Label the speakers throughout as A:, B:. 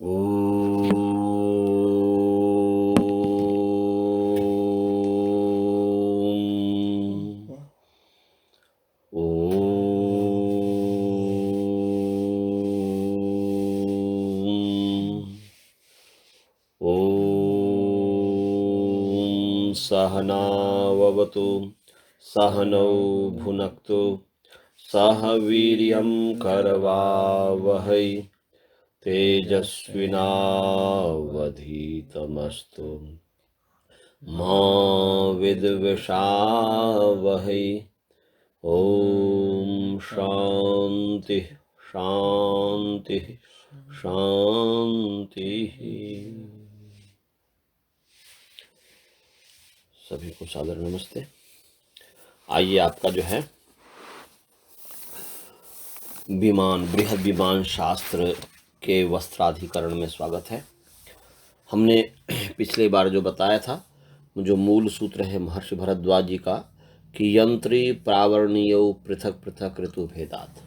A: ओम। ओम। ओम सहनाववतु सहनौ भुनक्तु सह वीर्यं करवावहै तेजस्विनावधीतमस्तु मा विद्विषावहै। ओम शांति शांति शांति। सभी को सादर नमस्ते। आइए, आपका जो है विमान बृहद विमान शास्त्र के वस्त्राधिकरण में स्वागत है। हमने पिछले बार जो बताया था, जो मूल सूत्र है महर्षि भरद्वाज जी का, कि यंत्री प्रावरणीयो पृथक पृथक ऋतु भेदात,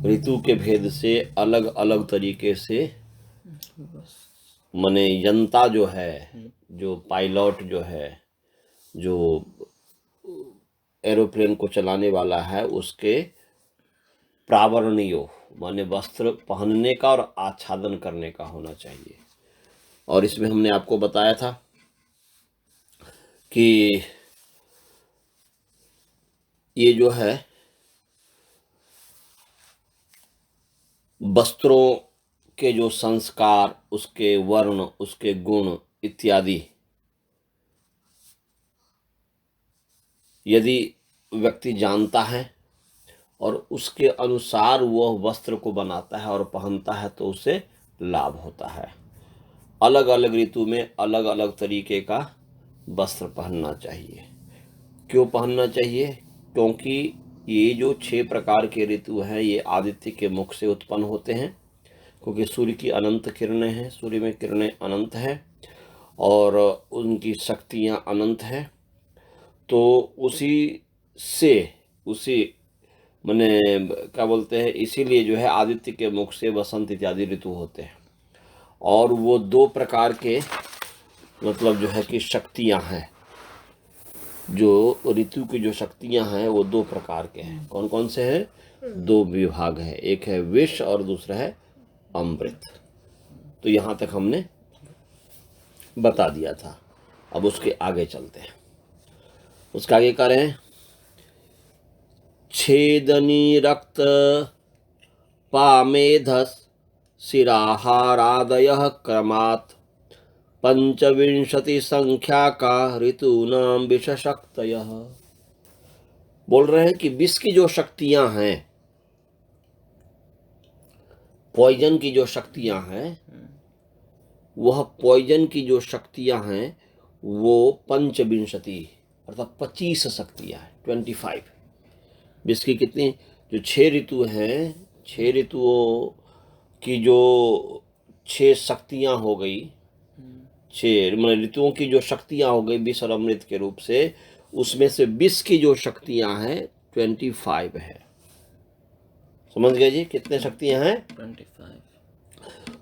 A: ऋतु के भेद से अलग अलग तरीके से माने यंता जो है, जो पायलट जो है, जो एरोप्लेन को चलाने वाला है, उसके प्रावरणीयो माने वस्त्र पहनने का और आच्छादन करने का होना चाहिए। और इसमें हमने आपको बताया था कि ये जो है वस्त्रों के जो संस्कार, उसके वर्ण, उसके गुण इत्यादि, यदि व्यक्ति जानता है और उसके अनुसार वह वस्त्र को बनाता है और पहनता है तो उसे लाभ होता है। अलग अलग ऋतु में अलग अलग तरीके का वस्त्र पहनना चाहिए। क्यों पहनना चाहिए? क्योंकि ये जो 6 प्रकार के ऋतु हैं, ये आदित्य के मुख से उत्पन्न होते हैं, क्योंकि सूर्य की अनंत किरणें हैं, सूर्य में किरणें अनंत हैं और उनकी शक्तियां अनंत हैं। तो उसी माने क्या बोलते हैं, इसीलिए जो है आदित्य के मुख से वसंत इत्यादि ऋतु होते हैं। और वो 2 प्रकार के मतलब जो है कि शक्तियां हैं, जो ऋतु की जो शक्तियां हैं वो 2 प्रकार के हैं। कौन कौन से हैं? 2 विभाग हैं, एक है विष और दूसरा है अमृत। तो यहाँ तक हमने बता दिया था। अब उसके आगे चलते हैं। उसके आगे कह रहे हैं, छेदनी रक्त पामेधस शिराहारादयः क्रमात् पंचविंशति संख्या का ऋतूनाम विशशक्तयः। बोल रहे हैं कि विष की जो शक्तियां हैं, पॉइजन की जो शक्तियां हैं, वह पॉइजन की जो शक्तियां हैं वो पंचविंशति अर्थात 25 शक्तियां हैं, 25। विष की कितनी? जो 6 ऋतु हैं, 6 ऋतुओं की जो 6 शक्तियां हो गई, 6 मतलब ऋतुओं की जो शक्तियां हो गई विष और अमृत के रूप से, उसमें से विष की जो शक्तियां हैं 25 है। समझ गए जी? कितने शक्तियां हैं?
B: 25।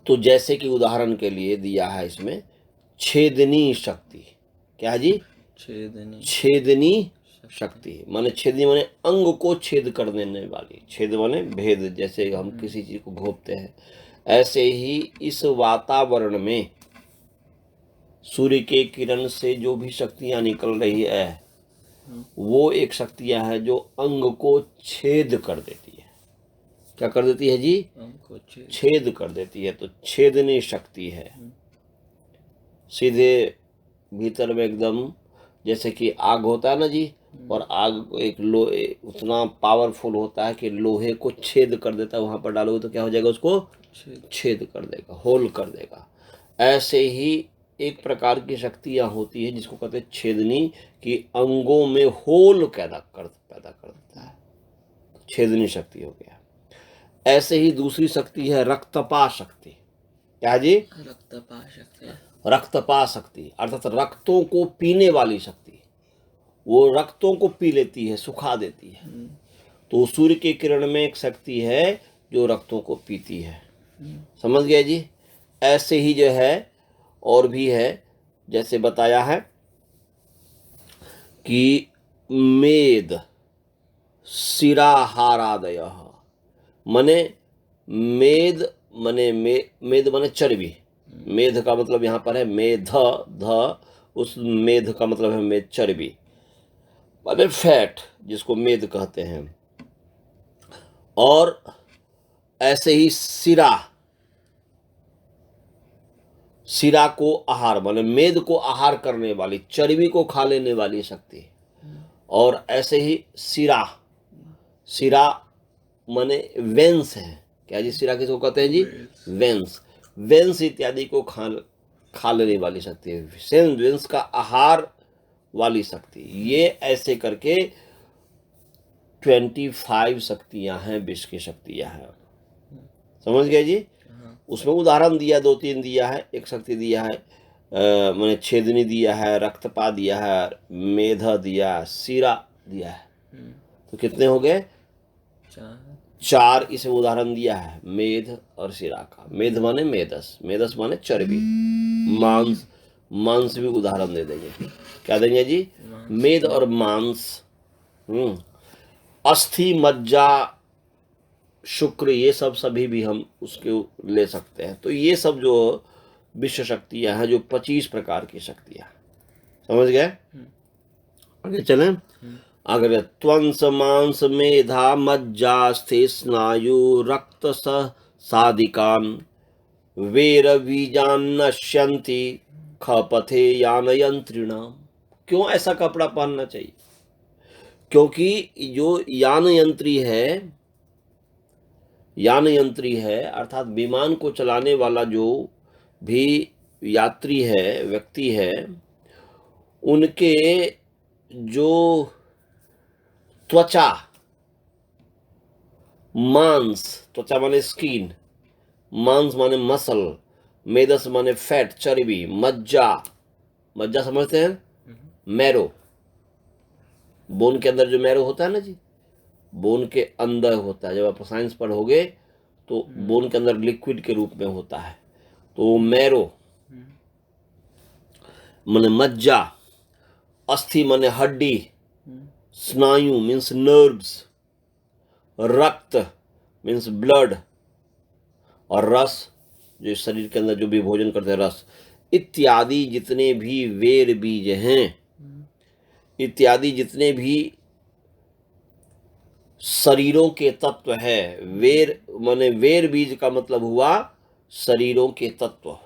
A: तो जैसे कि उदाहरण के लिए दिया है इसमें छेदनी शक्ति। क्या है जी? छेदनी शक्ति माने छेदनी माने अंग को छेद कर देने वाली। छेद माने भेद, जैसे हम किसी चीज को घोंपते हैं, ऐसे ही इस वातावरण में सूर्य के किरण से जो भी शक्तियां निकल रही है, वो एक शक्तियां है जो अंग को छेद कर देती है। क्या कर देती है जी? छेद कर देती है। तो छेदनी शक्ति है। सीधे भीतर में एकदम, जैसे कि आग होता है ना जी, और आग एक लोहे उतना पावरफुल होता है कि लोहे को छेद कर देता है। वहां पर डालोगे तो क्या हो जाएगा? उसको छेद कर देगा, होल कर देगा। ऐसे ही एक प्रकार की शक्तियां होती है जिसको कहते हैं छेदनी, कि अंगों में होल पैदा कर देता है। छेदनी शक्ति हो गया। ऐसे ही दूसरी शक्ति है रक्तपा शक्ति। क्या जी?
B: रक्तपा शक्ति।
A: रक्तपा शक्ति अर्थात रक्तों को पीने वाली शक्ति। वो रक्तों को पी लेती है, सुखा देती है। तो सूर्य के किरण में एक शक्ति है जो रक्तों को पीती है। समझ गया जी? ऐसे ही जो है और भी है, जैसे बताया है कि मेद शिराहारादय, मने मेद मने मेद मने चर्बी। मेध का मतलब यहाँ पर है मेध, ध, उस मेध का मतलब है मेद, चर्बी माने फैट, जिसको मेद कहते हैं। और ऐसे ही शिरा, शिरा को आहार माने मेद को आहार करने वाली, चर्बी को खा लेने वाली शक्ति। और ऐसे ही शिरा, शिरा माने वेंस है। क्या जी, शिरा किसको कहते हैं जी? वेंस। वेंस इत्यादि को खा लेने वाली शक्ति है, वेंस का आहार वाली शक्ति। ये ऐसे करके 25 शक्तियां हैं, विश्व की शक्तियां हैं। समझ गए जी? उसमें उदाहरण दिया, 2-3 दिया है। एक शक्ति दिया है मैंने छेदनी दिया है, रक्तपा दिया है, मेधा दिया, शिरा दिया है। तो कितने हो गए? 4 इसमें उदाहरण दिया है, मेध और शिरा का। मेध माने मेदस, मेदस माने चर्बी, मांस, मांस भी उदाहरण दे देंगे। क्या देंगे जी? मेद और मांस। अस्थि, मज्जा, शुक्र, ये सब सभी भी हम उसके ले सकते हैं। तो ये सब जो विश्व शक्तियां हैं, जो 25 प्रकार की शक्तियां, समझ गए? आगे चलें। अगर त्वंस, मांस, मेधा, मज्जा, स्थि, स्नायु, रक्त सादिकान वेर बीजान नश्यन्ति खपथे यान यंत्रिणाम। क्यों ऐसा कपड़ा पहनना चाहिए? क्योंकि जो यान यंत्री है अर्थात विमान को चलाने वाला जो भी यात्री है, व्यक्ति है, उनके जो त्वचा, मांस, त्वचा माने स्किन, मांस माने मसल, मेदस माने फैट, चर्बी, मज्जा, मज्जा समझते हैं? मैरो, बोन के अंदर जो मैरो होता है ना जी, बोन के अंदर होता है। जब आप साइंस पढ़ोगे तो बोन के अंदर लिक्विड के रूप में होता है। तो मैरो माने मज्जा, अस्थि माने हड्डी, स्नायु मीन्स नर्व्स, रक्त मीन्स ब्लड, और रस जो शरीर के अंदर जो भी भोजन करते हैं, रस इत्यादि जितने भी वेर बीज हैं, इत्यादि जितने भी शरीरों के तत्व है। वेर माने वेर बीज का मतलब हुआ शरीरों के तत्व,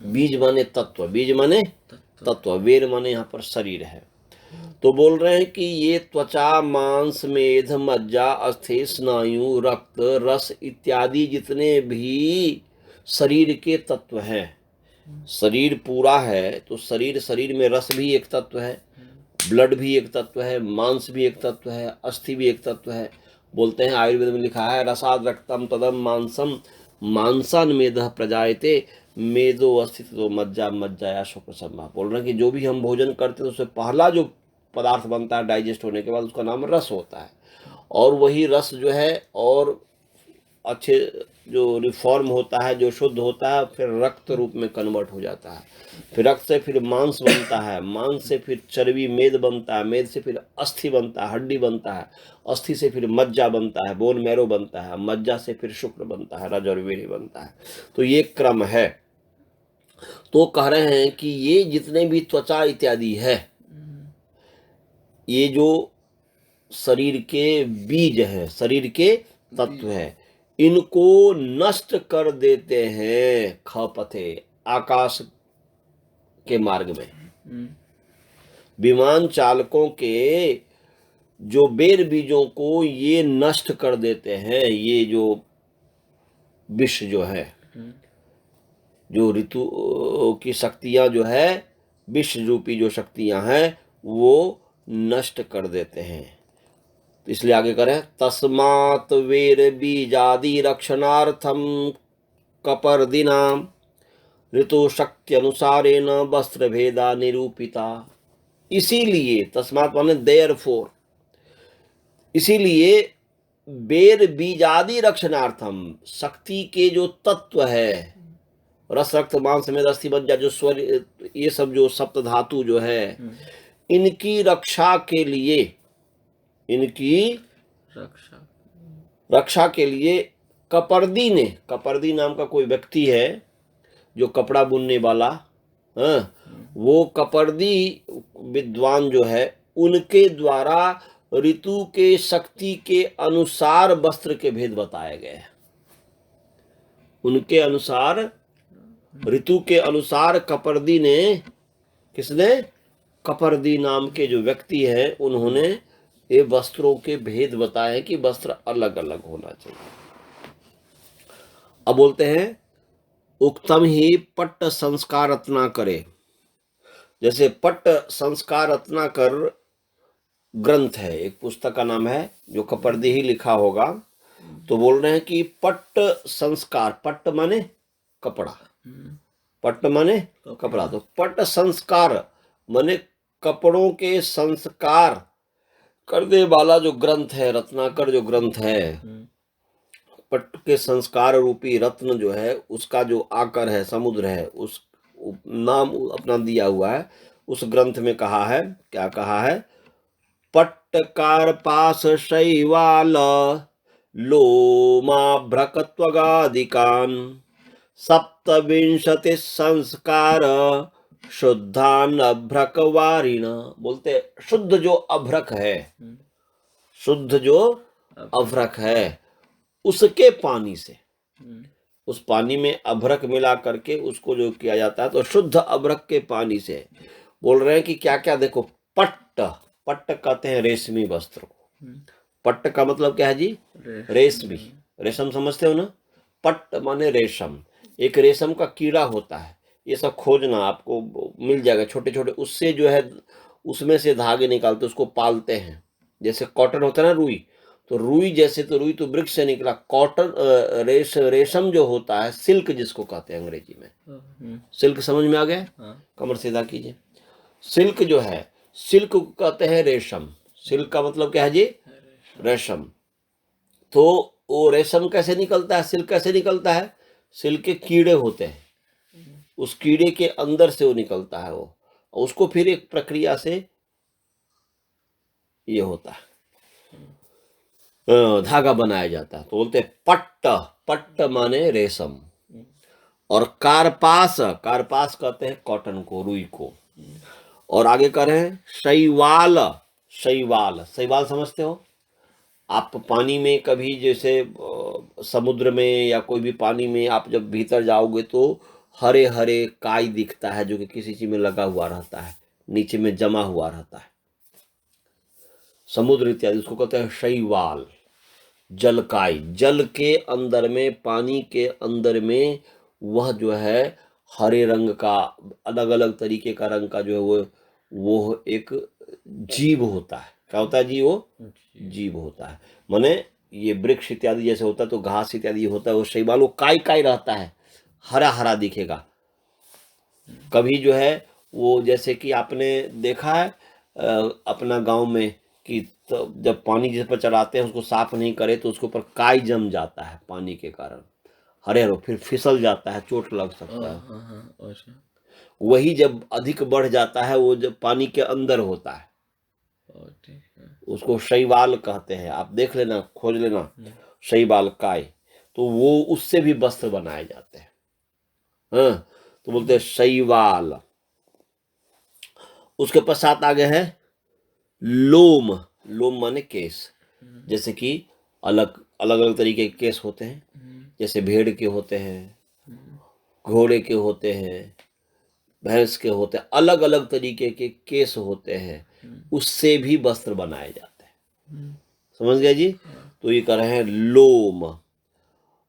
A: बीज माने तत्व, बीज माने तत्व, वेर माने यहाँ पर शरीर है। तो बोल रहे हैं कि ये त्वचा, मांस, मेध, मज्जा, अस्थि, स्नायु, रक्त, रस इत्यादि जितने भी शरीर के तत्व हैं। शरीर पूरा है तो शरीर में रस भी एक तत्व है, ब्लड भी एक तत्व है, मांस भी एक तत्व है, अस्थि भी एक तत्व है। बोलते हैं, आयुर्वेद में लिखा है, रसाद रक्तम तदम मांसम मांसन मेदः प्रजायते मेदो अस्थित तो मज्जा मज्जाया शुक्र सम्भा। बोल रहे हैं कि जो भी हम भोजन करते हैं उससे पहला जो पदार्थ बनता है डाइजेस्ट होने के बाद, उसका नाम रस होता है। और वही रस जो है और अच्छे जो रिफॉर्म होता है, जो शुद्ध होता है, फिर रक्त रूप में कन्वर्ट हो जाता है। फिर रक्त से फिर मांस बनता है, मांस से फिर चर्बी मेद बनता है, मेद से फिर अस्थि बनता है, हड्डी बनता है, अस्थि से फिर मज्जा बनता है, बोन मैरो बनता है, मज्जा से फिर शुक्र बनता है, रज और वीर्य बनता है। तो ये क्रम है। तो कह रहे हैं कि ये जितने भी त्वचा इत्यादि है, ये जो शरीर के बीज है, शरीर के तत्व है, इनको नष्ट कर देते हैं खपथे, आकाश के मार्ग में। विमान चालकों के जो बेर बीजों को ये नष्ट कर देते हैं। ये जो विश्व जो है, जो ऋतु की शक्तियां जो है, विश्व रूपी जो शक्तियां हैं, वो नष्ट कर देते हैं। तो इसलिए आगे करें, तस्मात् वेर बीजादि रक्षणार्थम कपर्दिना ऋतु शक्ति अनुसारेण वस्त्र भेदा निरूपिता। इसीलिए, तस्मात् माने देयरफॉर, इसीलिए बेर बीजादि रक्षणार्थम, शक्ति के जो तत्व है, रस रक्त मांस में अस्थि मज्जा जो स्वर, ये सब जो सप्त धातु जो है, इनकी रक्षा के लिए, इनकी रक्षा के लिए कपर्दी ने, कपर्दी नाम का कोई व्यक्ति है जो कपड़ा बुनने वाला, हाँ, वो कपर्दी विद्वान जो है, उनके द्वारा ऋतु के शक्ति के अनुसार वस्त्र के भेद बताए गए हैं। उनके अनुसार, ऋतु के अनुसार कपर्दी ने, किसने? कपर्दी नाम के जो व्यक्ति है, उन्होंने ये वस्त्रों के भेद बताए कि वस्त्र अलग अलग होना चाहिए। अब बोलते हैं उक्तम ही पट्ट संस्कार रत्ना करे। जैसे पट्ट संस्कार रत्नाकर ग्रंथ है, एक पुस्तक का नाम है जो कपर्दी ही लिखा होगा। तो बोल रहे हैं कि पट्ट संस्कार, पट्ट माने कपड़ा, पट्ट माने कपड़ा, तो पट्ट संस्कार माने कपड़ों के संस्कार करने वाला जो ग्रंथ है, रत्नाकर जो ग्रंथ है, पट्ट के संस्कार रूपी रत्न जो है, उसका जो आकर है, समुद्र है, उस नाम अपना दिया हुआ है। उस ग्रंथ में कहा है, क्या कहा है? पट्टकार पास शैवाल लोमाभ्रकत्वगादिकान सप्तविंशति संस्कार शुद्धान अभ्रकवारिण। बोलते शुद्ध जो अभ्रक है, शुद्ध जो अभ्रक है, उसके पानी से, उस पानी में अभ्रक मिला करके उसको जो किया जाता है, तो शुद्ध अभ्रक के पानी से। बोल रहे हैं कि क्या क्या देखो, पट्ट, पट्ट कहते हैं रेशमी वस्त्र को। पट्ट का मतलब क्या है जी? रेशमी, रेशम समझते हो ना? पट्ट माने रेशम, एक रेशम का कीड़ा होता है, ये सब खोजना आपको मिल जाएगा, छोटे छोटे, उससे जो है उसमें से धागे निकालते, उसको पालते हैं। जैसे कॉटन होता है ना, रुई, तो रुई जैसे, तो रुई तो वृक्ष से निकला। कॉटन रेशम जो होता है, सिल्क जिसको कहते हैं अंग्रेजी में, सिल्क समझ में आ गया? कमर सीधा कीजिए। सिल्क जो है, सिल्क को कहते हैं रेशम। सिल्क का मतलब क्या है जी? रेशम। तो वो रेशम कैसे निकलता है, सिल्क कैसे निकलता है? सिल्क के कीड़े होते हैं, उस कीड़े के अंदर से वो निकलता है, वो उसको फिर एक प्रक्रिया से ये होता है, धागा बनाया जाता है। तो बोलते हैं पट्ट, पट्ट माने रेशम। और कारपास, कारपास कहते हैं कॉटन को, रुई को। और आगे कह रहे हैं शैवाल, शैवाल, शैवाल समझते हो आप? पानी में कभी जैसे समुद्र में या कोई भी पानी में आप जब भीतर जाओगे तो हरे हरे काई दिखता है, जो कि किसी चीज में लगा हुआ रहता है, नीचे में जमा हुआ रहता है, समुद्र इत्यादि, उसको कहते हैं शैवाल। जलकाई, जल के अंदर में, पानी के अंदर में, वह जो है हरे रंग का, अलग अलग तरीके का रंग का जो है वो एक जीव होता है। क्या होता है जी? वो जीव होता है। माने ये वृक्ष इत्यादि जैसे होता है, तो घास इत्यादि होता है, वो शैवाल, वो काई काई रहता है, हरा हरा दिखेगा। कभी जो है वो, जैसे कि आपने देखा है अपना गांव में कि तो जब पानी जिस पर चढ़ाते हैं उसको साफ नहीं करे तो उसके ऊपर काई जम जाता है पानी के कारण, हरे हरे, फिर फिसल जाता है, चोट लग सकता है। वही जब अधिक बढ़ जाता है, वो जब पानी के अंदर होता है, उसको शैवाल कहते हैं। आप देख लेना, खोज लेना, शैवाल काय। तो वो उससे भी वस्त्र बनाए जाते हैं। हाँ, तो बोलते हैं शैवाल। उसके पश्चात आगे है लोम, लोम माने केस। जैसे कि अलग अलग अलग तरीके के केस होते हैं, जैसे भेड़ के होते हैं, घोड़े के होते हैं, भैंस के होते हैं, अलग अलग तरीके के केस होते हैं, उससे भी वस्त्र बनाए जाते हैं। समझ गया जी? तो ये कर रहे हैं लोम।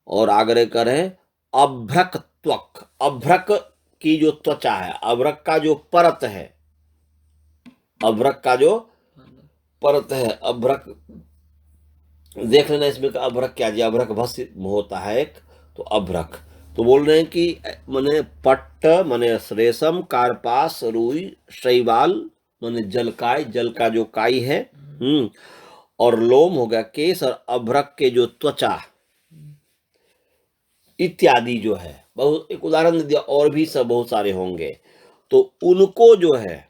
A: और आगे कर रहे हैं अभ्रक त्वक, अभ्रक की जो त्वचा है, अभ्रक का जो परत है, अभ्रक का जो परत है, अभ्रक देख लेना इसमें का अभ्रक क्या जी? अभ्रक भस्य होता है एक, तो अभ्रक। तो बोल रहे हैं कि माने पट्ट माने रेशम, कारपास, रुई, शैवाल माने जलकाई, जल का जो काई है, और लोम हो गया केस, और अभ्रक के जो त्वचा इत्यादि जो है बहुत एक उदाहरण दिया, और भी सब बहुत सारे होंगे। तो उनको जो है,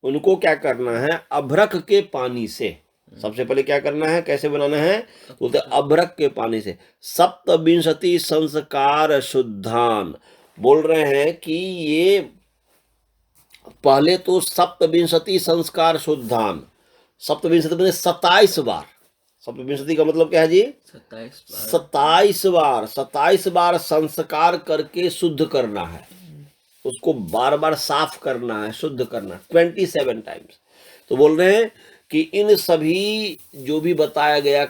A: उनको क्या करना है, अभ्रक के पानी से, सबसे पहले क्या करना है, कैसे बनाना है, बोलते अभ्रक के पानी से। सप्तविंशति संस्कार शुद्धान, बोल रहे हैं कि ये पहले तो सप्तविंशति संस्कार शुद्धान, सप्तविंशति मैंने 27 बार, सप्तविंशति का मतलब क्या है जी, 27 बार संस्कार करके शुद्ध करना है, उसको बार बार साफ करना है, शुद्ध करना, 27 टाइम्स। तो बोल रहे हैं कि इन सभी जो भी बताया गया,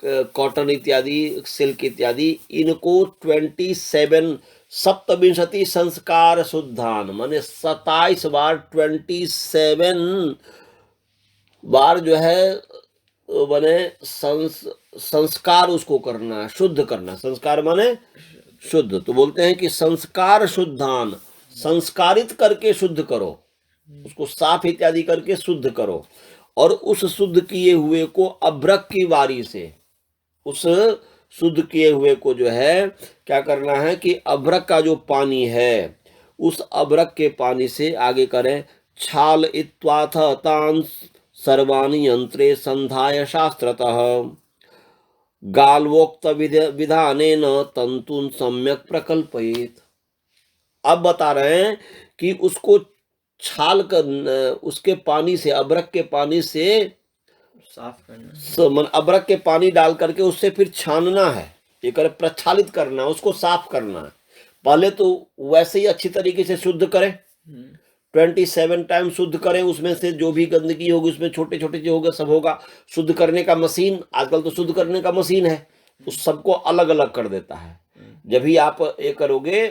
A: कॉटन इत्यादि, सिल्क इत्यादि, इनको 27 सप्तविंशति संस्कार शुद्धान माने 27 बार, 27 बार जो है माने संस्कार उसको करना है, शुद्ध करना, संस्कार माने शुद्ध। तो बोलते हैं कि संस्कार शुद्धान, संस्कारित करके शुद्ध करो, उसको साफ इत्यादि करके शुद्ध करो, और उस शुद्ध किए हुए को अभ्रक की वारी से, उस शुद्ध किए हुए को जो है क्या करना है कि अभ्रक का जो पानी है, उस अभ्रक के पानी से आगे करें, छाल इत्वाथ तान सर्वाणि यंत्रे संधाय शास्त्रतः गाल्वोक्त विधानेन तंतुन सम्यक प्रकल्पयेत। अब बता रहे हैं कि उसको छाल कर, उसके पानी से, अभ्रक के पानी से
B: साफ करना,
A: अभ्रक के पानी डाल करके उससे फिर छानना है, ये कर प्रक्षालित करना, उसको साफ करना है। पहले तो वैसे ही अच्छी तरीके से शुद्ध करें, 27 टाइम शुद्ध करें, उसमें से जो भी गंदगी होगी, उसमें छोटे छोटे जो होगा सब होगा, शुद्ध करने का मशीन, आजकल तो शुद्ध करने का मशीन है, उस सबको अलग अलग कर देता है। जब भी आप ये करोगे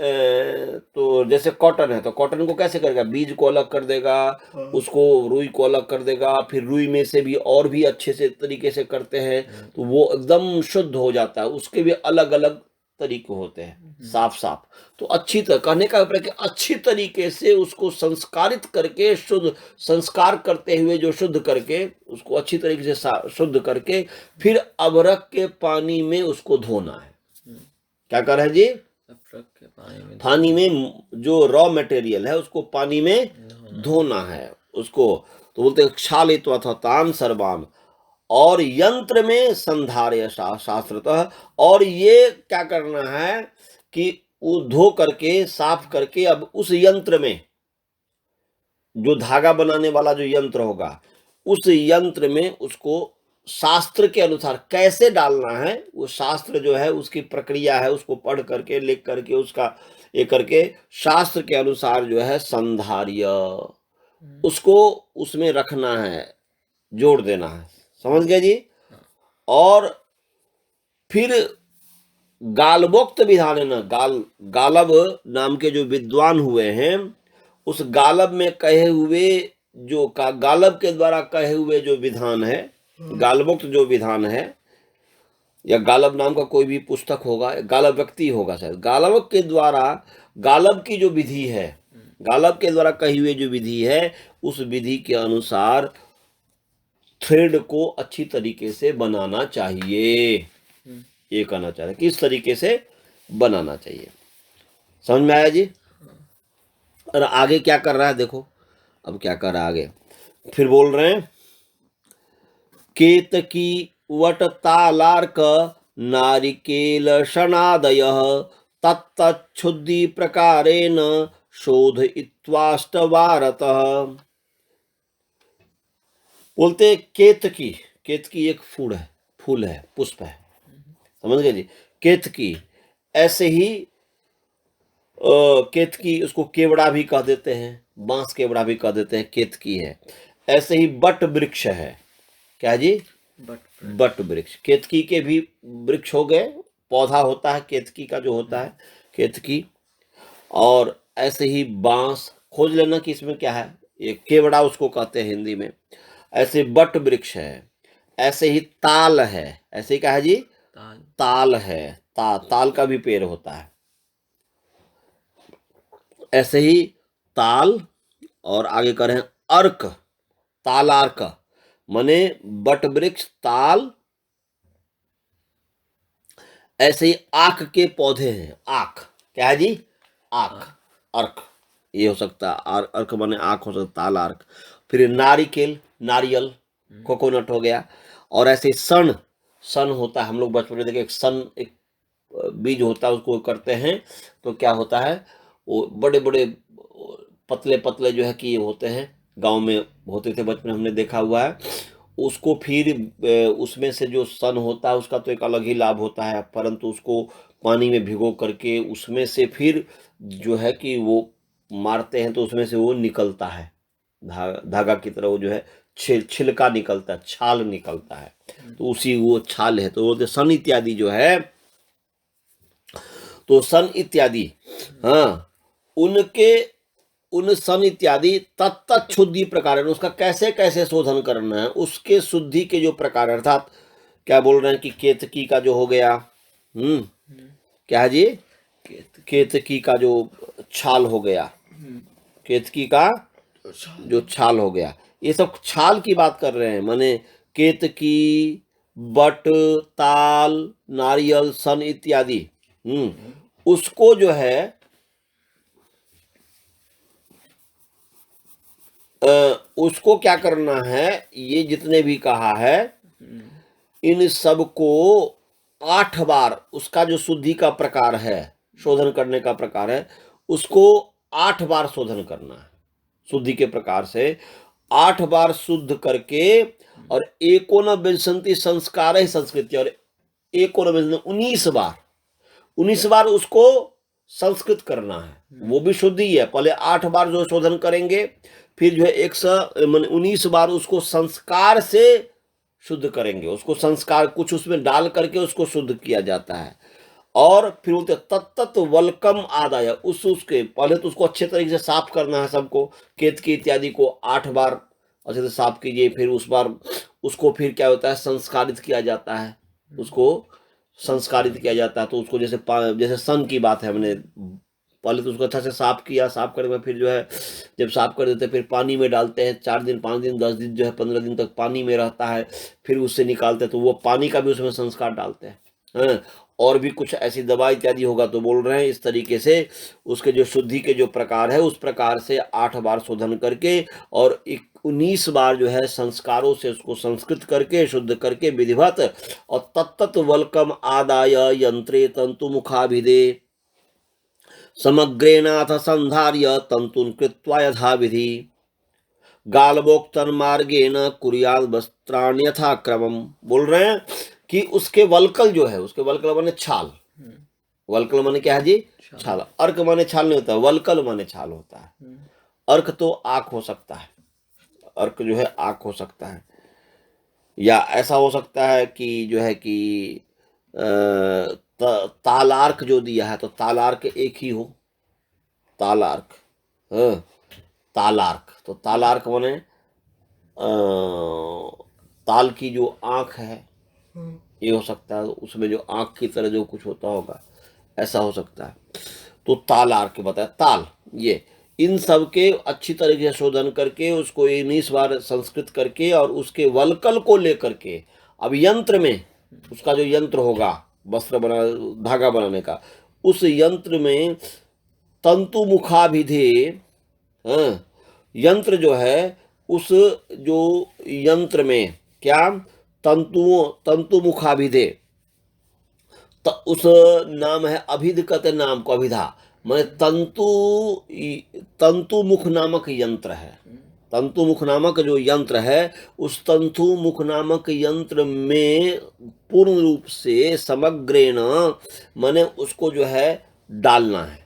A: तो जैसे कॉटन है, तो कॉटन को कैसे करेगा, बीज को अलग कर देगा, उसको रुई को अलग कर देगा, फिर रुई में से भी और भी अच्छे से तरीके से करते हैं, तो वो एकदम शुद्ध हो जाता है। उसके भी अलग अलग तरीके होते हैं, साफ साफ। तो अच्छी तरह कहने का अभिप्राय कि अच्छी तरीके से उसको संस्कारित करके, शुद्ध संस्कार करते हुए जो शुद्ध करके, उसको अच्छी तरीके से शुद्ध करके फिर अभ्रक के पानी में उसको धोना है। क्या कर रहे हैं जी, पानी में जो रॉ मटेरियल है उसको पानी में धोना है उसको। तो बोलते हैं क्षालित्वाथतान सर्वान, और यंत्र में संधार्य शास्त्रतः, और ये क्या करना है कि वो धो करके साफ करके अब उस यंत्र में, जो धागा बनाने वाला जो यंत्र होगा, उस यंत्र में उसको शास्त्र के अनुसार कैसे डालना है, वो शास्त्र जो है उसकी प्रक्रिया है, उसको पढ़ करके लिख करके उसका ये करके शास्त्र के अनुसार जो है संधार्य, उसको उसमें रखना है, जोड़ देना है। समझ गए जी। और फिर गालवोक्त विधान है ना, गालब नाम के जो विद्वान हुए हैं, उस गालब में कहे हुए जो गालब के द्वारा कहे हुए जो विधान है, गालवोक्त जो विधान है, या गालब नाम का कोई भी पुस्तक होगा, गालब व्यक्ति होगा शायद, गालब के द्वारा, गालब की जो विधि है, गालब के द्वारा कही हुई जो विधि है, उस विधि के अनुसार थ्रेड को अच्छी तरीके से बनाना चाहिए। ये कहना चाह रहे हैं किस तरीके से बनाना चाहिए। समझ में आया जी। और आगे क्या कर रहा है देखो, अब क्या कर रहा है आगे, फिर बोल रहे हैं केतकी वट तालार्क नारिकेल शनादय तत्तच्छुद्धि प्रकारेण शोध इत्वाष्टवारतः। बोलते केतकी, केतकी एक फूल है, पुष्प है, समझ गए जी। केतकी, ऐसे ही केतकी, उसको केवड़ा भी कह देते हैं, बांस केवड़ा भी कह देते हैं, केतकी है। ऐसे ही बट वृक्ष है, क्या जी, बट वृक्ष, केतकी के भी वृक्ष हो गए, पौधा होता है केतकी का जो होता है, केतकी। और ऐसे ही बांस, खोज लेना कि इसमें क्या है, ये केवड़ा उसको कहते हैं हिंदी में। ऐसे बट वृक्ष है, ऐसे ही ताल है, ऐसे ही क्या है जी, ताल है, ताल का भी पेड़ होता है, ऐसे ही ताल। और आगे करें अर्क, तालार्क माने बट वृक्ष, ताल। ऐसे ही आक के पौधे हैं, आक, क्या है जी? आँख, अर्क, ये हो सकता है। अर्क माने आँख हो सकता, ताल अर्क। फिर नारिकेल, नारियल, कोकोनट हो गया। और ऐसे सन, सन होता है, हम लोग बचपन में देखे, एक सन, एक बीज होता है, उसको करते हैं तो क्या होता है, वो बड़े बड़े पतले पतले जो है कि ये होते हैं, गांव में होते थे, बचपन में हमने देखा हुआ है। उसको फिर उसमें से जो सन होता है उसका तो एक अलग ही लाभ होता है, परंतु उसको पानी में भिगो करके उसमें से फिर जो है कि वो मारते हैं तो उसमें से वो निकलता है, धागा की तरह वो जो है छिलका निकलता है, छाल निकलता है, तो उसी वो छाल है। तो बोलते सन इत्यादि जो है, तो सन इत्यादि, हाँ, उनके उन सन इत्यादि तत्त शुद्धि प्रकार है, उसका कैसे कैसे शोधन करना है, उसके शुद्धि के जो प्रकार, अर्थात क्या बोल रहे हैं कि केतकी का जो हो गया, क्या है जी? केतकी का जो छाल हो गया, केतकी का जो छाल हो गया, ये सब छाल की बात कर रहे हैं। माने केतकी, बट, ताल, नारियल, सन इत्यादि, उसको जो है उसको क्या करना है, ये जितने भी कहा है इन सब को 8 बार, उसका जो शुद्धि का प्रकार है, शोधन करने का प्रकार है, उसको 8 बार शोधन करना है, शुद्धि के प्रकार से 8 बार शुद्ध करके, और एकोनविंशति संस्कार है संस्कृति, और 19 बार उसको संस्कृत करना है, वो भी शुद्धि है। पहले 8 बार जो शोधन करेंगे, फिर जो है 19 बार उसको संस्कार से शुद्ध करेंगे, उसको संस्कार कुछ उसमें डाल करके उसको शुद्ध किया जाता है। और फिर बोलते तत्त वल्कम आदाय, उसके पहले तो उसको अच्छे तरीके से साफ करना है, सबको केतकी इत्यादि को 8 बार अच्छे से साफ कीजिए। फिर उस बार उसको फिर क्या होता है, संस्कारित किया जाता है, उसको संस्कारित किया जाता है। तो उसको जैसे सन की बात है, हमने पहले तो उसको अच्छा से साफ किया, साफ करने में फिर जो है जब साफ कर देते फिर पानी में डालते हैं, 4 दिन 5 दिन 10 दिन जो है 15 दिन तक पानी में रहता है, फिर उससे निकालते हैं, तो वो पानी का भी उसमें संस्कार डालते हैं। और भी कुछ ऐसी दवा इत्यादि होगा, तो बोल रहे हैं इस तरीके से उसके जो शुद्धि के जो प्रकार है, उस प्रकार से 8 बार शोधन करके, और 19 बार जो है संस्कारों से उसको संस्कृत करके शुद्ध करके विधिवत, और तत्त वल्कम आदाय यंत्रे तंतु मुखाभिदे समग्रेनाथ संधार्य तंतुन कृत्वा यथा विधि गालवोक्तन मार्गेण कुर्याद वस्त्राण्य यथा क्रमम। बोल रहे हैं कि उसके वल्कल जो है, उसके वल्कल माने छाल, वल्कल माने क्या है जी? छाल। अर्क माने छाल नहीं होता, वल्कल माने छाल होता है। अर्क तो आंख हो सकता है, अर्क जो है आंख हो सकता है, या ऐसा हो सकता है कि जो है कि तालार्क जो दिया है, तो तालार्क एक ही हो, तालार्क, तालार्क, तो तालार्क माने ताल की जो आंख है, ये हो सकता है, उसमें जो आंख की तरह जो कुछ होता होगा, ऐसा हो सकता है। तो तालार्क बताया, ताल, ये इन सब के अच्छी तरीके से शोधन करके उसको 19 बार संस्कृत करके, और उसके वल्कल को लेकर के अब यंत्र में, उसका जो यंत्र होगा वस्त्र बना, धागा बनाने का, उस यंत्र में तंतु मुखाभिधे, यंत्र जो है, उस जो यंत्र में क्या, तंतु मुखाभिधे, उस नाम है अभिध, कहते नाम को अभिधा, माने तंतु मुख नामक यंत्र है, तंतु मुख नामक जो यंत्र है, उस तंतु मुख नामक यंत्र में पूर्ण रूप से समग्रेण माने उसको जो है डालना है,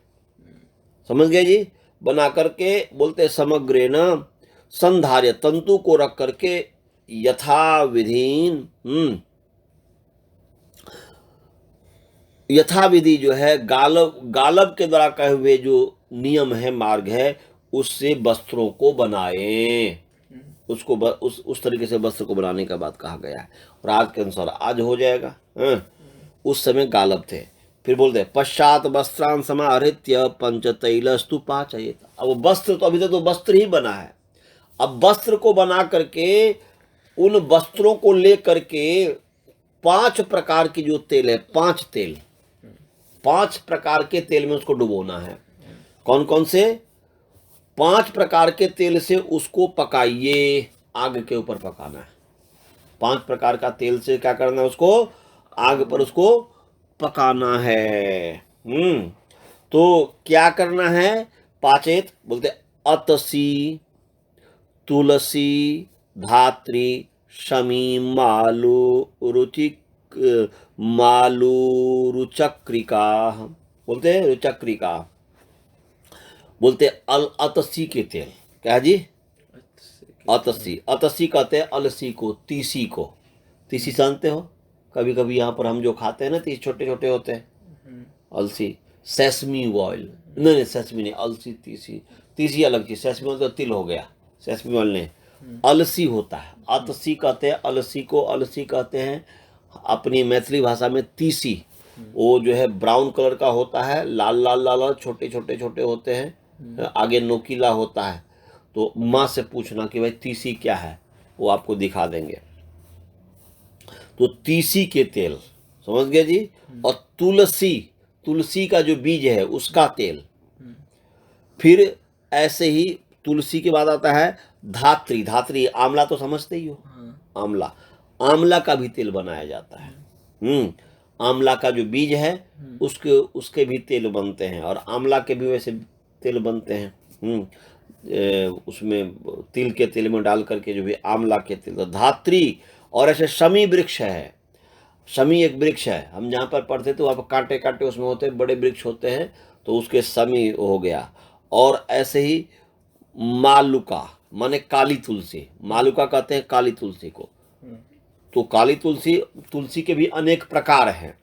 A: समझ गए जी? बना करके बोलते समग्रेण संधार्य, तंतु को रख करके यथा विधीन, यथा विधि जो है गालब के द्वारा कहे हुए जो नियम है, मार्ग है, उससे वस्त्रों को बनाए, उसको उस तरीके से वस्त्र को बनाने का बात कहा गया है। और आज के अनुसार आज हो जाएगा, उस समय गालब थे। फिर बोलते हैं पश्चात वस्त्रान समाहृत्य पंचतैलस्तु पाचयेत। अब वस्त्र तो अभी तक तो वस्त्र ही बना है, अब वस्त्र को बना करके उन वस्त्रों को ले करके 5 प्रकार की जो तेल है, 5 तेल, 5 प्रकार के तेल में उसको डुबोना है। कौन कौन से? 5 प्रकार के तेल से उसको पकाइए, आग के ऊपर पकाना है। 5 प्रकार का तेल से क्या करना है? उसको आग पर उसको पकाना है। तो क्या करना है? पाचेत बोलते अतसी, तुलसी, धात्री, शमी, मालू रुचक्रिका, बोलते हैं रुचक्रिका, बोलते अतसी के तेल। क्या जी? अतसी। अतसी कहते हैं अलसी को, तीसी को। तीसी जानते हो? कभी कभी यहाँ पर हम जो खाते हैं ना, तीसी छोटे छोटे होते हैं, अलसी। सेसमी ऑयल, नहीं सेसमी नहीं, अलसी, तीसी। तीसी अलग चीज, सेसमी ऑयल तो तिल हो गया, सेसमी ऑयल नहीं, अलसी होता है। अतसी कहते हैं अलसी को। अलसी कहते हैं अपनी मैथिली भाषा में तीसी। वो जो है ब्राउन कलर का होता है, लाल लाल लाल छोटे छोटे छोटे होते हैं, आगे नोकीला होता है। तो माँ से पूछना कि भाई तीसी क्या है, वो आपको दिखा देंगे। तो तीसी के तेल, समझ गए जी। और तुलसी, तुलसी का जो बीज है उसका तेल। फिर ऐसे ही तुलसी के बाद आता है धात्री। धात्री आंवला तो समझते ही हो, आंवला। आंवला का भी तेल बनाया जाता है। आंवला का जो बीज है उसके भी तेल बनते हैं, और आंवला के भी वैसे तेल बनते हैं। उसमें तिल के तेल में डाल करके जो भी आंवला के तेल। तो धात्री। और ऐसे शमी वृक्ष है। शमी एक वृक्ष है, हम जहाँ पर पढ़ते थे वहाँ पर कांटे कांटे उसमें होते हैं, बड़े वृक्ष होते हैं, तो उसके शमी हो गया। और ऐसे ही मालुका माने काली तुलसी। मालुका कहते हैं काली तुलसी को। तो काली तुलसी, तुलसी के भी अनेक प्रकार हैं,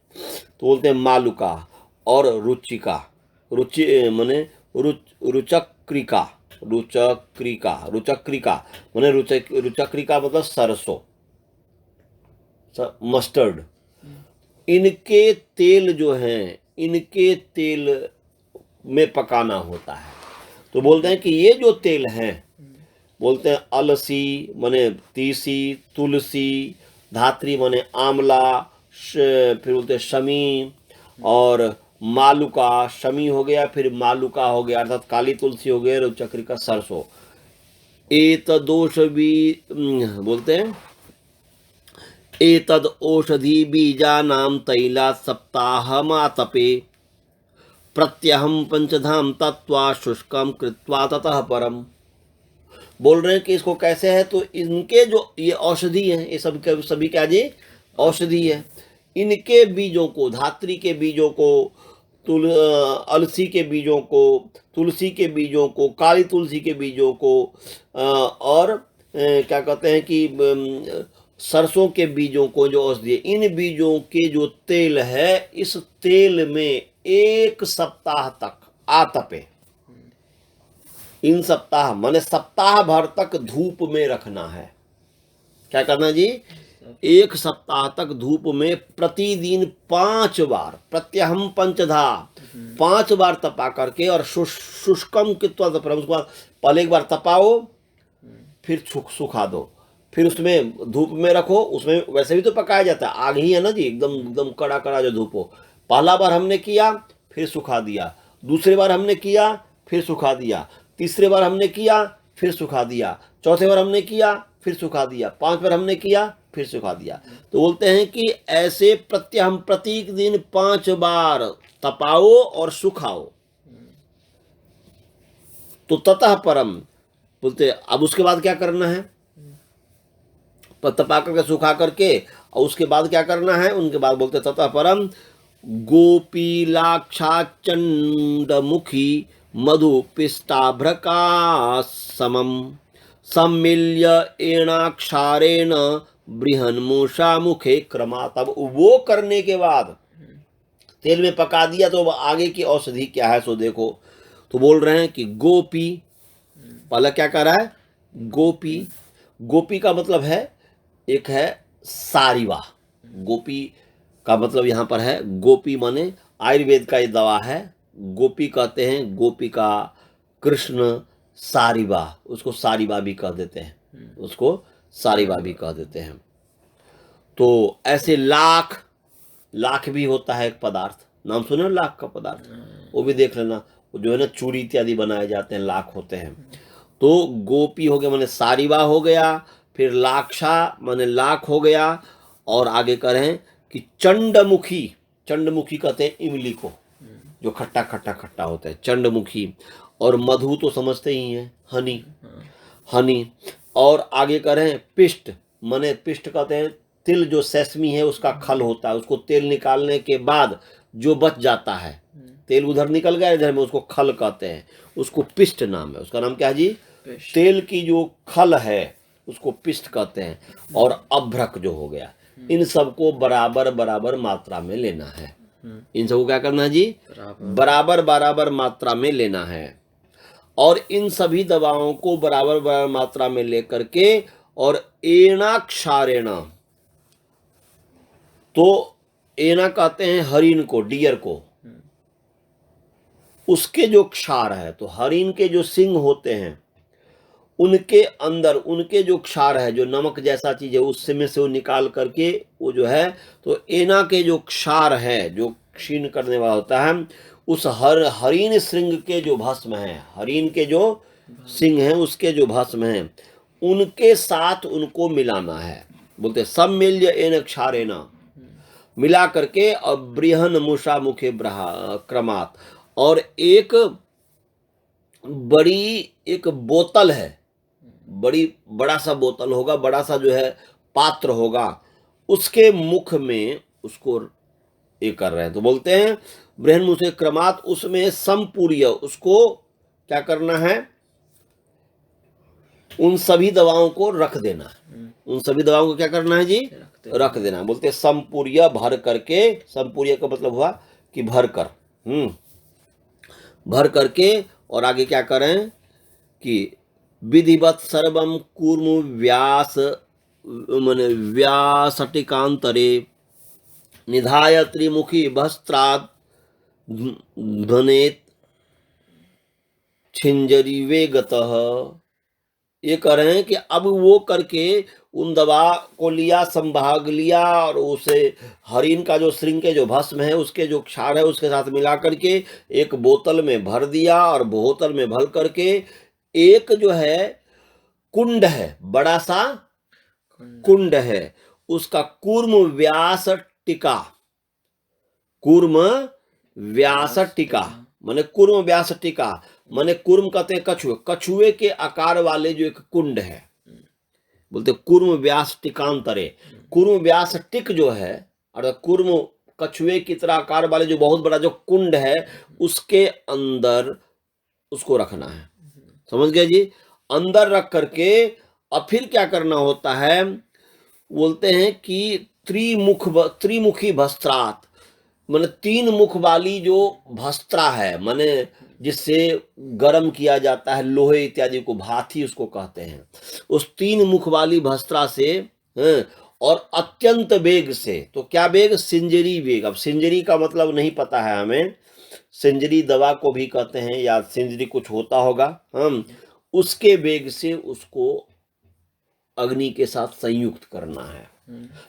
A: तो बोलते हैं मालुका। और रुचिका, रुचि माने रुचक्रिका। रुचक्रिका, रुचक्रिका माने रुचक्रिका मतलब सरसों, मस्टर्ड। इनके तेल जो हैं, इनके तेल में पकाना होता है। तो बोलते हैं कि ये जो तेल हैं, बोलते हैं अलसी माने तीसी, तुलसी, धात्री माने आंवला, फिर बोलते हैं शमी, और मालुका। शमी हो गया, फिर मालुका हो गया अर्थात काली तुलसी हो गया, रुचक्रिका सरसों। एतदोष भी बोलते हैं एतद औषधि बीजानां तैला सप्ताहमातपे प्रत्यहम पंचधाम तत्वा शुष्कम कृत्वा ततः परम। बोल रहे हैं कि इसको कैसे है? तो इनके जो ये औषधि है, ये सब सभी क्या जी? औषधि है। इनके बीजों को, धात्री के बीजों को, अलसी के बीजों को, तुलसी के बीजों को, काली तुलसी के बीजों को, और क्या कहते हैं कि सरसों के बीजों को, जो औषधि, इन बीजों के जो तेल है, इस तेल में 1 सप्ताह तक आतपे, इन सप्ताह माने सप्ताह भर तक धूप में रखना है। क्या करना जी? 1 सप्ताह तक धूप में प्रतिदिन 5 बार, प्रत्यहम पंचधा, 5 बार तपा करके, और शुष्कम कित्वा परम। उसके बाद पहले एक बार तपाओ, फिर सुखा दो, फिर उसमें धूप में रखो। उसमें वैसे भी तो पकाया जाता है, आग ही है ना जी, एकदम एकदम कड़ा कड़ा जो धूप हो। पहला बार हमने किया, फिर सुखा दिया। दूसरी बार हमने किया, फिर सुखा दिया। तीसरे बार हमने किया, फिर सुखा दिया। चौथे बार हमने किया, फिर सुखा दिया। 5 बार हमने किया, फिर सुखा दिया। तो बोलते हैं कि ऐसे हम प्रत्येक दिन 5 बार तपाओ और सुखाओ। तो ततः परम बोलते, अब उसके बाद क्या करना है? तपा करके सुखा करके, और उसके बाद क्या करना है? उनके बाद बोलते ततः परम गोपी लाक्षा चंडमुखी मधु पिष्टाभ्रका समम सम्मिल्य एणाक्षारेण बृहन्मूषा मुखे क्रमा। तब वो करने के बाद तेल में पका दिया, तो आगे की औषधि क्या है सो देखो। तो बोल रहे हैं कि गोपी, पहला क्या कर रहा है? गोपी। गोपी का मतलब है, एक है सारिवा। गोपी का मतलब यहाँ पर है, गोपी माने आयुर्वेद का ये दवा है। गोपी कहते हैं, गोपिका, कृष्ण, सारिवा, उसको सारिवा भी कह देते हैं, उसको सारिवा भी कह देते हैं। तो ऐसे लाख भी होता है एक पदार्थ, नाम सुने हो लाख का पदार्थ? वो भी देख लेना, वो जो है ना चूड़ी इत्यादि बनाए जाते हैं, लाख होते हैं। तो गोपी हो गया माने सारीवा हो गया, फिर लाक्षा माने लाख हो गया, और आगे करें कि चंडमुखी, चंडमुखी कहते हैं इमली को, जो खट्टा खट्टा खट्टा होता है, चंडमुखी। और मधु तो समझते ही हैं, हनी, हनी। और आगे करें पिष्ट, माने पिष्ट कहते हैं तिल, जो सेसमी है उसका खल होता है, उसको तेल निकालने के बाद जो बच जाता है, तेल उधर निकल गया इधर में, उसको खल कहते हैं, उसको पिष्ट नाम है। उसका नाम क्या है जी? तेल की जो खल है उसको पिष्ट कहते हैं। और अभ्रक जो हो गया, इन सबको बराबर बराबर मात्रा में लेना है। इन सबको क्या करना है जी? बराबर बराबर मात्रा में लेना है। और इन सभी दवाओं को बराबर बराबर मात्रा में लेकर के, और एणाक्षारेण, तो एना कहते हैं हरिण को, डियर को, उसके जो क्षार है, तो हरिण के जो सिंग होते हैं उनके अंदर, उनके जो क्षार है, जो नमक जैसा चीज है, उससे में से वो निकाल करके वो जो है, तो एना के जो क्षार है, जो क्षीण करने वाला होता है, उस हरिण श्रृंग के जो भस्म है, हरिण के जो सिंह हैं उसके जो भस्म हैं, उनके साथ उनको मिलाना है। बोलते सम्मिल्य एन क्षारेण, मिला करके, और बृहन मुषा मुखे क्रमात्, और एक बड़ी एक बोतल है, बड़ा सा बोतल होगा, बड़ा सा जो है पात्र होगा, उसके मुख में उसको ये कर रहे हैं। तो बोलते हैं बृहन मुखे क्रमात्, उसमें संपूर्य, उसको क्या करना है? उन सभी दवाओं को रख देना है। उन सभी दवाओं को क्या करना है जी? रख देना। बोलते हैं संपूर्य, भर करके, संपूर्य का मतलब हुआ कि भर कर, भर करके। और आगे क्या करें कि विधिवत सर्वम कूर्म व्यास, माने व्यासटिकांतरे निधाय त्रिमुखी वस्त्राद ध्वनेत छिंजरी वेगतः। ये कह रहे हैं कि अब वो करके उन दवा को लिया, संभाग लिया, और उसे हरिण का जो श्रृंग के जो भस्म है, उसके जो क्षार है, उसके साथ मिला करके एक बोतल में भर दिया, और बोतल में भर करके एक जो है कुंड है, बड़ा सा कुंड है, उसका कूर्म व्यास टिका, कूर्म व्यास टिका माने कूर्म व्यास टिका, माने कूर्म कहते हैं कछुए, कछुए के आकार वाले जो एक कुंड है, बोलते कूर्म व्यास टिकांतरे। कूर्म व्यास टिक जो है, और कूर्म कछुए की तरह आकार वाले जो बहुत बड़ा जो कुंड है, उसके अंदर उसको रखना है। समझ गए जी? अंदर रख करके, और फिर क्या करना होता है? बोलते हैं कि त्रिमुखी भस्त्रात, माने 3 मुख वाली जो भस्त्रा है, माने जिससे गर्म किया जाता है लोहे इत्यादि को, भाथी उसको कहते हैं, उस 3 मुख वाली भस्त्रा से, और अत्यंत वेग से। तो क्या वेग? सिंजरी वेग। अब सिंजरी का मतलब नहीं पता है हमें, सिंजरी दवा को भी कहते हैं, या सिंजरी कुछ होता होगा, हम उसके वेग से उसको अग्नि के साथ संयुक्त करना है,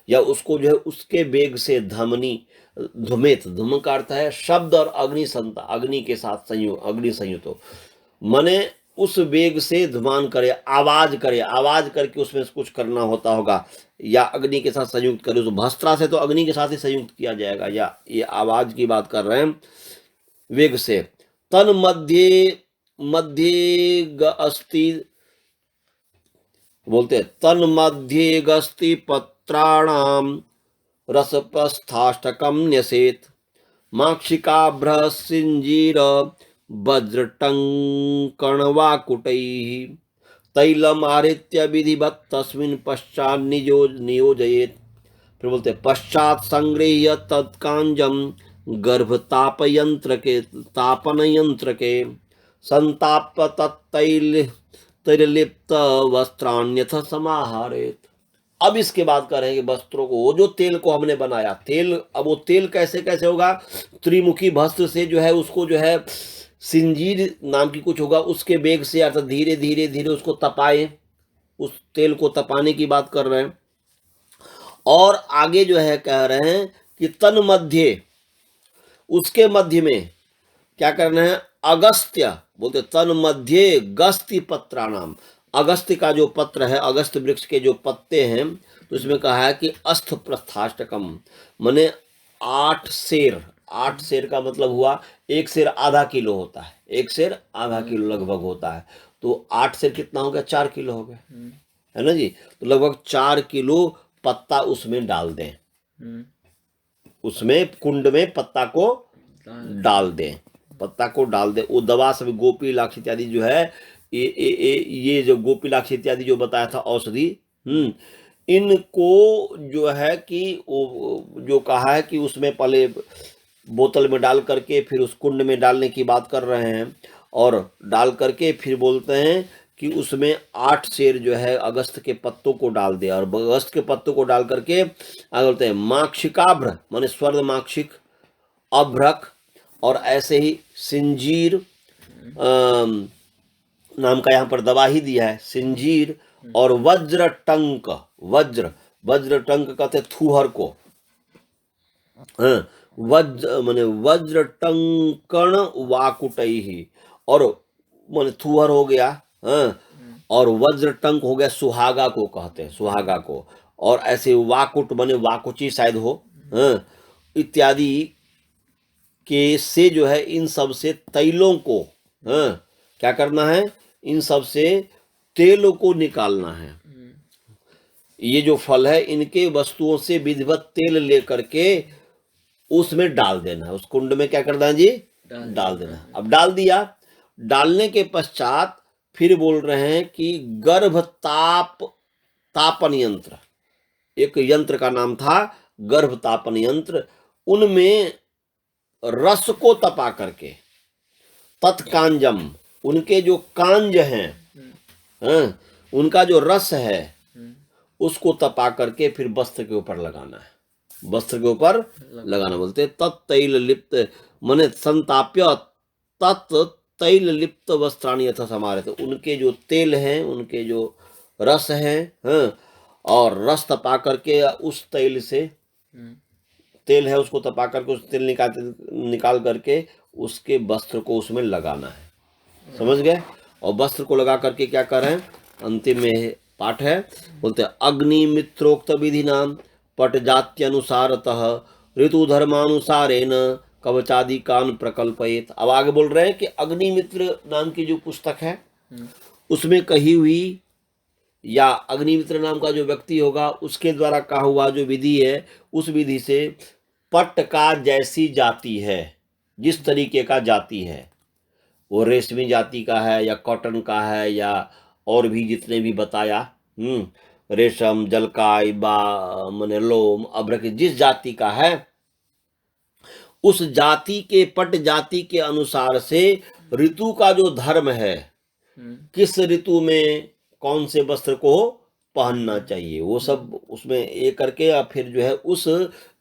A: या उसको जो है उसके वेग से धमनी, धुमित, धुम का अर्थ है शब्द, और अग्नि संता, अग्नि के साथ संयुक्त, अग्नि संयुक्त हो, माने उस वेग से धुमान करे, आवाज करे, आवाज करके उसमें कुछ करना होता होगा, या अग्नि के साथ संयुक्त करे। तो भस्त्रा से तो अग्नि के साथ ही संयुक्त किया जाएगा, या ये आवाज की बात कर रहे हैं वेग से। तन मध्य अस्ति, बोलते तन मध्य गस्ति पत्राणाम रसप्रस्थाष्टकम न्यसेत माक्षिकाभ्र सिंजीर वज्रटंकणवाकुटैः तैलम आरित्य विधिवत तस्मिन् पश्चात नियोजयेत। फिर बोलते पश्चात संगृह्य तत्कांजम तापन यंत्र के संताप तैललिप्त वस्त्राण्यथ समाहारेत। अब इसके बाद कह रहे हैं कि वस्त्रों को, वो जो तेल को हमने बनाया, तेल, अब वो तेल कैसे कैसे होगा? त्रिमुखी भस्त्र से जो है उसको जो है सिंजीर नाम की कुछ होगा, उसके वेग से, अर्थात धीरे धीरे धीरे उसको तपाए, उस तेल को तपाने की बात कर रहे हैं। और आगे जो है कह रहे हैं कि तन मध्य, उसके मध्य में क्या करना है, अगस्त्य बोलते तन मध्य गस्ति पत्राणाम, अगस्त्य का जो पत्र है, अगस्त वृक्ष के जो पत्ते हैं, तो इसमें कहा है कि अस्थ प्रस्थाष्टकम, माने 8 सेर का मतलब हुआ 1 सेर आधा किलो होता है, 1 सेर आधा किलो लगभग होता है, तो 8 सेर कितना हो गया, 4 किलो हो गया, है ना जी। तो लगभग 4 किलो पत्ता उसमें डाल दें, उसमें कुंड में पत्ता को डाल दें, पत्ता को डाल दें। वो दवा सब गोपी लाक्ष इत्यादि जो है, ये जो गोपी लाक्ष इत्यादि जो बताया था औषधि, इनको जो है कि वो जो कहा है कि उसमें पहले बोतल में डाल करके फिर उस कुंड में डालने की बात कर रहे हैं, और डाल करके फिर बोलते हैं कि उसमें 8 सेर जो है अगस्त के पत्तों को डाल दे, और अगस्त के पत्तों को डाल करके आगे बोलते हैं माक्षिकाभ्र माने स्वर्ण माक्षिक, अभ्रक, और ऐसे ही सिंजीर नाम का यहाँ पर दवा ही दिया है, सिंजीर, और वज्र टंक, वज्र टंक कहते थूहर को, वज्र माने वज्र टंकण वाकुटई ही, और माने थूहर हो गया, और वज्र टंक हो गया सुहागा को कहते हैं, सुहागा को, और ऐसे वाकुट माने वाकुची शायद हो, इत्यादि के से जो है इन सब से तैलों को क्या करना है, इन सब से तेलों को निकालना है। ये जो फल है इनके वस्तुओं से विधिवत तेल लेकर के उसमें डाल देना है, उस कुंड में क्या करना है जी, डाल देना है। अब डाल दिया, डालने के पश्चात फिर बोल रहे हैं कि गर्भ तापन यंत्र, एक यंत्र का नाम था गर्भ तापन यंत्र, उनमें रस को तपा करके तत्कांजम, उनके जो कांज हैं, उनका जो रस है उसको तपा करके फिर वस्त्र के ऊपर लगाना है, वस्त्र के ऊपर लगाना, बोलते तत्तैल लिप्त माने संताप्य तत्तैल लिप्त वस्त्राणि यथा समारे, तो उनके जो तेल हैं, उनके जो रस हैं, और रस तपा करके उस तेल से, तेल है उसको तपा करके उस तेल निकाल करके उसके वस्त्र को उसमें लगाना है, समझ गए। और वस्त्र को लगा करके क्या करें, अंतिम में पाठ है, बोलते अग्नि मित्रोक्त विधि नाम पट जात्यनुसारतः ऋतु धर्मानुसारेण कवचादि कान प्रकल्पयेत। अब आगे बोल रहे हैं कि अग्निमित्र नाम की जो पुस्तक है उसमें कही हुई, या अग्निमित्र नाम का जो व्यक्ति होगा उसके द्वारा कहा हुआ जो विधि है, उस विधि से पट का जैसी जाति है, जिस तरीके का जाति है, वो रेशमी जाति का है या कॉटन का है या और भी जितने भी बताया, रेशम, जलकाई, माने लोम, अभ्रक, जिस जाति का है उस जाति के पट जाति के अनुसार से ऋतु का जो धर्म है, किस ऋतु में कौन से वस्त्र को पहनना चाहिए, वो सब उसमें ये करके, या फिर जो है उस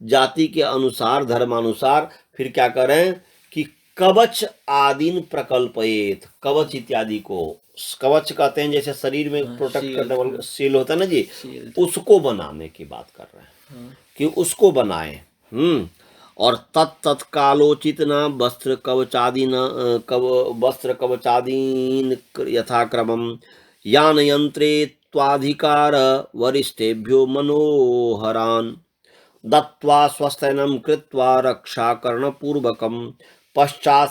A: जाति के अनुसार धर्मानुसार फिर क्या करें कि कवच आदिन प्रकल्पयेत, कवच इत्यादि को, कवच कहते हैं जैसे शरीर में प्रोटेक्ट करने वाला सील होता है ना जी, उसको बनाने की बात कर रहे हैं कि उसको बनाए। और तत्कालोचित न वस्त्र कवचादीन वस्त्र कवचादीन यथाक्रमम यान यंत्रे त्वाधिकार वरिष्ठेभ्यो मनोहरान दत्वा स्वस्तनम कृत्वा रक्षाकरण पूर्वकम पश्चात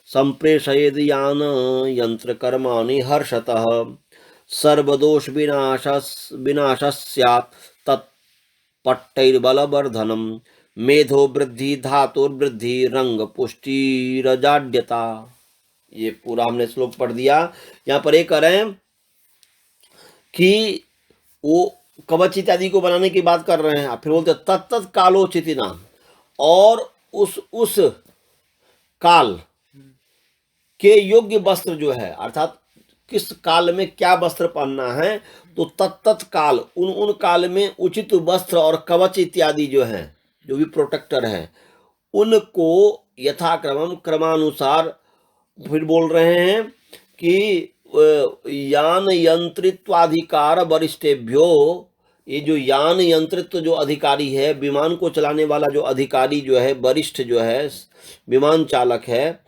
A: संप्रेषयेद यान यंत्र कर्माणि हर्षतः सर्वदोष विनाशस्यात् तत्पट्टैर्बलवर्धनम मेधो वृद्धि धातुर्वृद्धि रंग पुष्टिरजाड्यता। ये पूरा हमने श्लोक पढ़ दिया। यहाँ पर एक करें कि वो कवच इत्यादि को बनाने की बात कर रहे हैं, फिर बोलते तत्त कालोचितिना, और उस काल के योग्य वस्त्र जो है, अर्थात किस काल में क्या वस्त्र पहनना है, तो तत्त काल, उन काल में उचित वस्त्र और कवच इत्यादि जो हैं, जो भी प्रोटेक्टर हैं, उनको यथाक्रमम क्रमानुसार फिर बोल रहे हैं कि यान यंत्रित्वाधिकार वरिष्ठेभ्यो, ये जो यान यंत्रित्व जो अधिकारी है, विमान को चलाने वाला जो अधिकारी जो है, वरिष्ठ जो है विमान चालक है,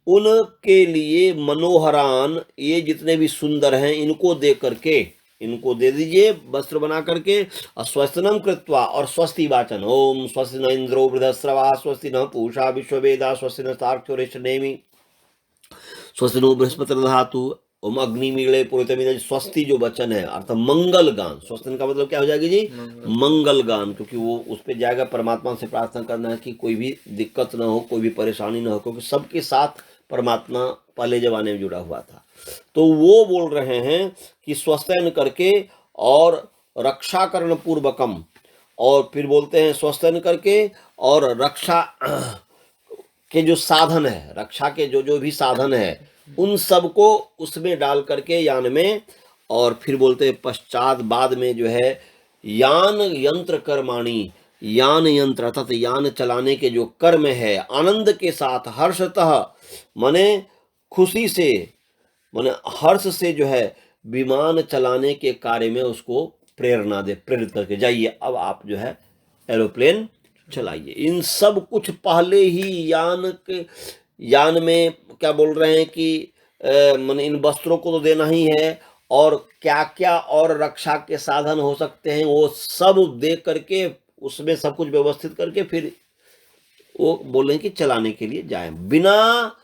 A: उनके लिए मनोहरान, ये जितने भी सुंदर हैं इनको दे करके, इनको दे दीजिए वस्त्र बना करके। अस्वस्थनम कृत्वा, और स्वस्ति वाचन, ओम स्वस्ति न इंद्रो वृद्धस्रवा स्वस्ति न पूषा विश्ववेदा स्वस्ति न सार्क्ष्योरेशनेमि स्वस्ति नो बृहस्पति धातु ओम अग्नि मीले पुरोहित। स्वस्ति जो वचन है अर्थात मंगल गान, स्वस्ति का मतलब क्या हो जाएगी जी, मंगल गान, क्योंकि वो उस पर जाएगा परमात्मा से प्रार्थना करना है कि कोई भी दिक्कत ना हो, कोई भी परेशानी ना हो, क्योंकि सबके साथ परमात्मा पहले जमाने में जुड़ा हुआ था। तो वो बोल रहे हैं कि स्वस्थयन करके और रक्षाकरण पूर्वकम, और फिर बोलते हैं स्वस्थयन करके और रक्षा के जो साधन है, रक्षा के जो भी साधन है उन सब को उसमें डाल करके यान में, और फिर बोलते हैं पश्चात बाद में जो है यान यंत्र कर्माणी, यान यंत्र अर्थात यान चलाने के जो कर्म है आनंद के साथ हर्षतः माने खुशी से, माने हर्ष से जो है विमान चलाने के कार्य में उसको प्रेरणा दे, प्रेरित करके जाइए अब आप जो है एरोप्लेन चलाइए। इन सब कुछ पहले ही यान में क्या बोल रहे हैं कि माने इन वस्त्रों को तो देना ही है, और क्या क्या और रक्षा के साधन हो सकते हैं वो सब दे करके उसमें सब कुछ व्यवस्थित करके फिर वो बोले कि चलाने के लिए जाएं। बिना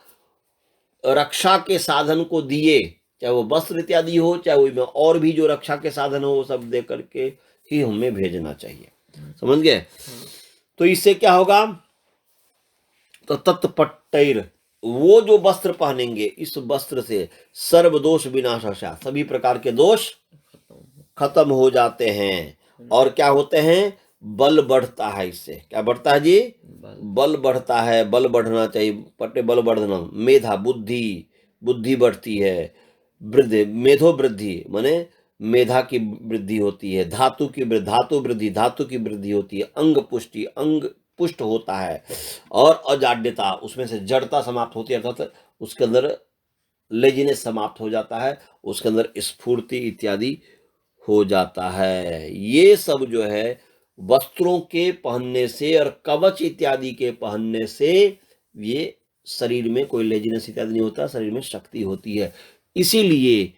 A: रक्षा के साधन को दिए, चाहे वो वस्त्र इत्यादि हो, चाहे वो और भी जो रक्षा के साधन हो, वो सब दे करके ही हमें भेजना चाहिए। समझ गए? तो इससे क्या होगा, तो तत्पट्टैर, वो जो वस्त्र पहनेंगे इस वस्त्र से सर्व दोष विनाशा, सभी प्रकार के दोष खत्म हो जाते हैं। और क्या होते हैं, बल बढ़ता है। इससे क्या बढ़ता है जी, बल बढ़ता है, बल बढ़ना चाहिए, पट्टे बल बढ़ना, मेधा बुद्धि बढ़ती है, वृद्धि मेधो वृद्धि माने मेधा की वृद्धि होती है, धातु की वृद्धि होती है, अंग पुष्ट होता है, और अजाड्यता, उसमें से जड़ता समाप्त होती है, अर्थात उसके अंदर लेजीनेस समाप्त हो जाता है, उसके अंदर स्फूर्ति इत्यादि हो जाता है। ये सब जो है वस्त्रों के पहनने से और कवच इत्यादि के पहनने से ये शरीर में कोई लेजीनेस इत्यादि नहीं होता, शरीर में शक्ति होती है। इसीलिए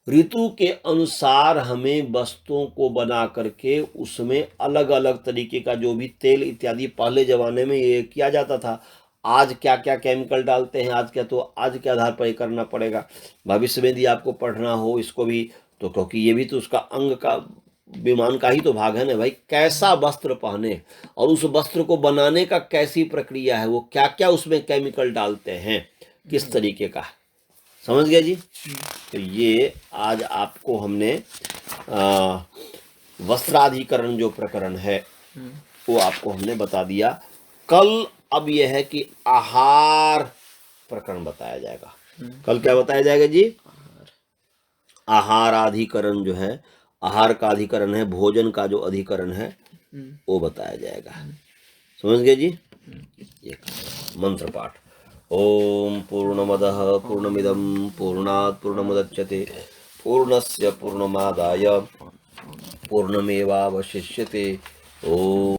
A: ऋतु के अनुसार हमें वस्तुओं को बना करके उसमें अलग अलग तरीके का जो भी तेल इत्यादि पहले जमाने में ये किया जाता था। आज क्या क्या केमिकल डालते हैं, आज के आधार पर ये करना पड़ेगा। भविष्य में यदि आपको पढ़ना हो इसको भी, तो क्योंकि ये भी तो उसका अंग का, विमान का ही तो भाग है ना भाई, कैसा वस्त्र पहने और उस वस्त्र को बनाने का कैसी प्रक्रिया है, वो क्या क्या उसमें केमिकल डालते हैं, किस तरीके का है। समझ गया जी? तो ये आज आपको हमने वस्त्राधिकरण जो प्रकरण है वो आपको हमने बता दिया। कल अब यह है कि आहार प्रकरण बताया जाएगा। कल क्या बताया जाएगा जी? आहार अधिकरण जो है, आहार का अधिकरण है, भोजन का जो अधिकरण है वो बताया जाएगा। समझ गए जी? ये मंत्र पाठ। ओम पूर्णमदः पूर्णमिदं पूर्णात् पूर्णमुदच्यते पूर्णस्य पूर्णमादाय पूर्णमेवावशिष्यते। ओम।